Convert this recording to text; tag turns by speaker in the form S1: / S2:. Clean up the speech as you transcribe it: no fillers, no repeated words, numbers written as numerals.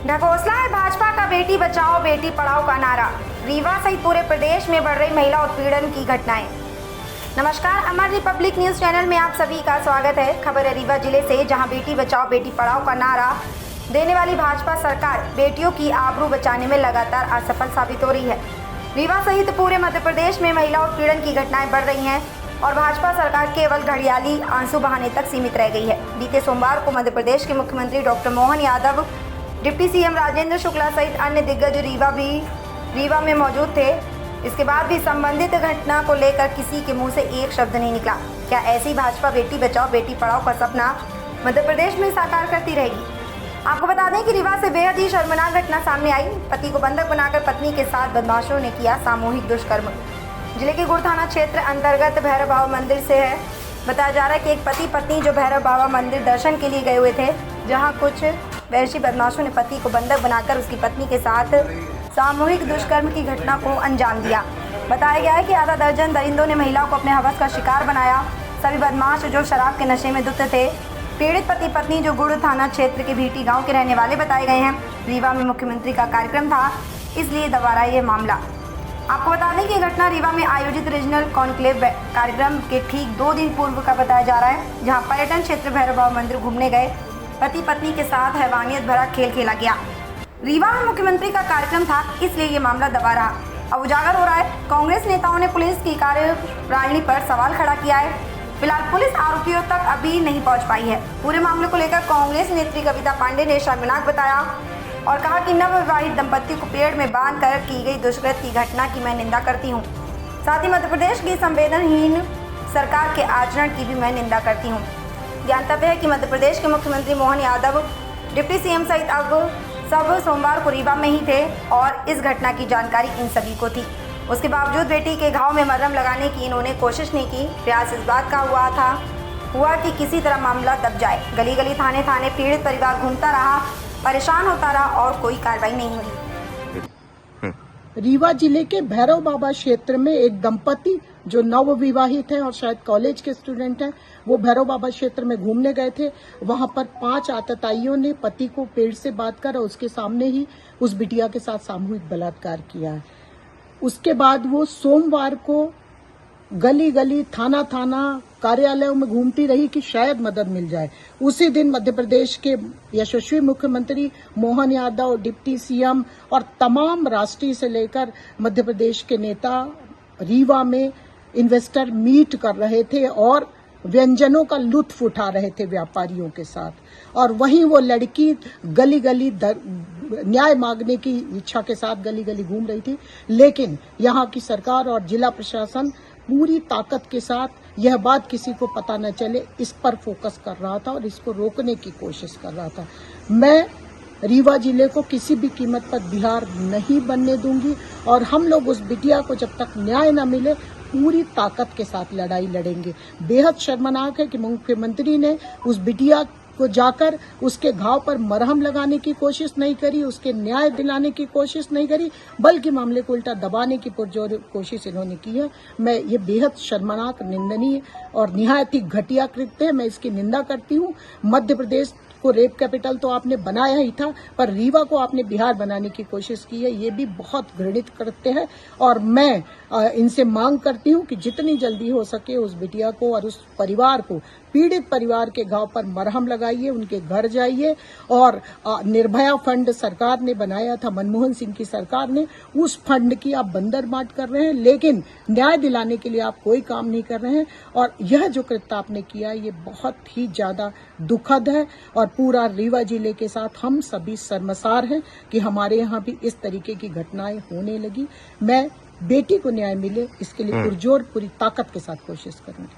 S1: ढकोसला है भाजपा का बेटी बचाओ बेटी पढ़ाओ का नारा। रीवा सहित पूरे प्रदेश में बढ़ रही महिला उत्पीड़न की घटनाएं। नमस्कार, अमर रिपब्लिक न्यूज चैनल में आप सभी का स्वागत है। खबर है रीवा जिले से, जहां बेटी बचाओ बेटी पढ़ाओ का नारा देने वाली भाजपा सरकार बेटियों की आबरू बचाने में लगातार असफल साबित हो रही है। रीवा सहित पूरे मध्य प्रदेश में महिला उत्पीड़न की घटनाएं बढ़ रही हैं और भाजपा सरकार केवल घड़ियाली आंसू बहाने तक सीमित रह गई है। बीते सोमवार को मध्य प्रदेश के मुख्यमंत्री doctor Mohan Yadav, deputy CM Rajendra Shukla सहित अन्य दिग्गज रीवा में मौजूद थे। इसके बाद भी संबंधित घटना को लेकर किसी के मुंह से एक शब्द नहीं निकला। क्या ऐसी भाजपा बेटी बचाओ बेटी पढ़ाओ का सपना मध्य प्रदेश में साकार करती रहेगी? आपको बता दें कि रीवा से बेहद ही शर्मनाक घटना सामने आई। पति को बंधक बनाकर पत्नी के साथ बदमाशों ने किया सामूहिक दुष्कर्म। जिले के गुड़ थाना क्षेत्र अंतर्गत भैरव बाबा मंदिर से है। बताया जा रहा है कि एक पति पत्नी जो भैरव बाबा मंदिर दर्शन के लिए गए हुए थे, जहां कुछ वैशी बदमाशों ने पति को बंधक बनाकर उसकी पत्नी के साथ सामूहिक दुष्कर्म की घटना को अंजाम दिया। बताया गया है कि आधा दर्जन दरिंदों ने महिलाओं को अपने हवस का शिकार बनाया। सभी बदमाश जो शराब के नशे में धुत थे। पीड़ित पति पत्नी जो गुड़ थाना क्षेत्र के भीटी गांव के रहने वाले बताए गए हैं। रीवा में मुख्यमंत्री का कार्यक्रम था, इसलिए दोबारा ये मामला। आपको बता दें कि घटना रीवा में आयोजित रीजनल कॉन्क्लेव कार्यक्रम के ठीक 2 दिन पूर्व का बताया जा रहा है, जहां पर्यटन क्षेत्र भैरव बाबा मंदिर घूमने गए पति पत्नी के साथ हैवानियत भरा खेल खेला गया। रीवा में मुख्यमंत्री का कार्यक्रम था, इसलिए ये मामला दबा रहा। अब उजागर हो रहा है। कांग्रेस नेताओं ने पुलिस की कार्यप्रणाली पर सवाल खड़ा किया है। फिलहाल पुलिस आरोपियों तक अभी नहीं पहुंच पाई है। पूरे मामले को लेकर कांग्रेस नेत्री कविता पांडे ने शर्मनाक बताया और कहा कि नवविवाहित दंपति को पेड़ में बांधकर की गई दुष्कृत्य की घटना की मैं निंदा करती हूँ। साथ ही मध्य प्रदेश की संवेदनहीन सरकार के आचरण की भी मैं निंदा करती हूँ। ज्ञातव्य है कि मध्य प्रदेश के मुख्यमंत्री मोहन यादव, डिप्टी सीएम सहित अब सब सोमवार को रीवा में ही थे और इस घटना की जानकारी इन सभी को थी। उसके बावजूद बेटी के घाव में मरहम लगाने की इन्होंने कोशिश नहीं की। प्रयास इस बात का हुआ कि किसी तरह मामला दब जाए। गली गली थाने थाने पीड़ित परिवार घूमता रहा, परेशान होता रहा और कोई कार्रवाई नहीं हुई।
S2: रीवा जिले के भैरव बाबा क्षेत्र में एक दंपति जो नवविवाहित है और शायद कॉलेज के स्टूडेंट हैं, वो भैरव बाबा क्षेत्र में घूमने गए थे। वहां पर 5 आतताइयों ने पति को पेड़ से बांधकर और उसके सामने ही उस बिटिया के साथ सामूहिक बलात्कार किया है। उसके बाद वो सोमवार को गली गली थाना थाना कार्यालयों में घूमती रही कि शायद मदद मिल जाए। उसी दिन मध्य प्रदेश के यशस्वी मुख्यमंत्री मोहन यादव, डिप्टी सीएम और तमाम राष्ट्रीय से लेकर मध्य प्रदेश के नेता रीवा में इन्वेस्टर मीट कर रहे थे और व्यंजनों का लुत्फ उठा रहे थे व्यापारियों के साथ। और वहीं वो लड़की गली गली न्याय मांगने की इच्छा के साथ गली गली घूम रही थी। लेकिन यहाँ की सरकार और जिला प्रशासन पूरी ताकत के साथ यह बात किसी को पता न चले, इस पर फोकस कर रहा था और इसको रोकने की कोशिश कर रहा था। मैं रीवा जिले को किसी भी कीमत पर बिहार नहीं बनने दूंगी और हम लोग उस बिटिया को जब तक न्याय न मिले पूरी ताकत के साथ लड़ाई लड़ेंगे। बेहद शर्मनाक है कि मुख्यमंत्री ने उस बिटिया को जाकर उसके घाव पर मरहम लगाने की कोशिश नहीं करी, उसके न्याय दिलाने की कोशिश नहीं करी, बल्कि मामले को उल्टा दबाने की पुरजोर कोशिश इन्होंने की है। मैं ये बेहद शर्मनाक, निंदनीय और निहायत ही घटिया कृत्य है। मैं इसकी निंदा करती हूँ। मध्य प्रदेश को रेप कैपिटल तो आपने बनाया ही था, पर रीवा को आपने बिहार बनाने की कोशिश की है। ये भी बहुत घृणित कृत्य है और मैं इनसे मांग करती हूँ कि जितनी जल्दी हो सके उस बिटिया को और उस परिवार को, पीड़ित परिवार के घाव पर मरहम लगाइए, उनके घर जाइए। और निर्भया फंड सरकार ने बनाया था, मनमोहन सिंह की सरकार ने, उस फंड की आप बंदरबाट कर रहे हैं, लेकिन न्याय दिलाने के लिए आप कोई काम नहीं कर रहे हैं। और यह जो कृत्य आपने किया ये बहुत ही ज्यादा दुखद है और पूरा रीवा जिले के साथ हम सभी शर्मसार हैं कि हमारे यहाँ भी इस तरीके की घटनाएं होने लगी। मैं बेटी को न्याय मिले इसके लिए पुरजोर पूरी ताकत के साथ कोशिश करूंगी।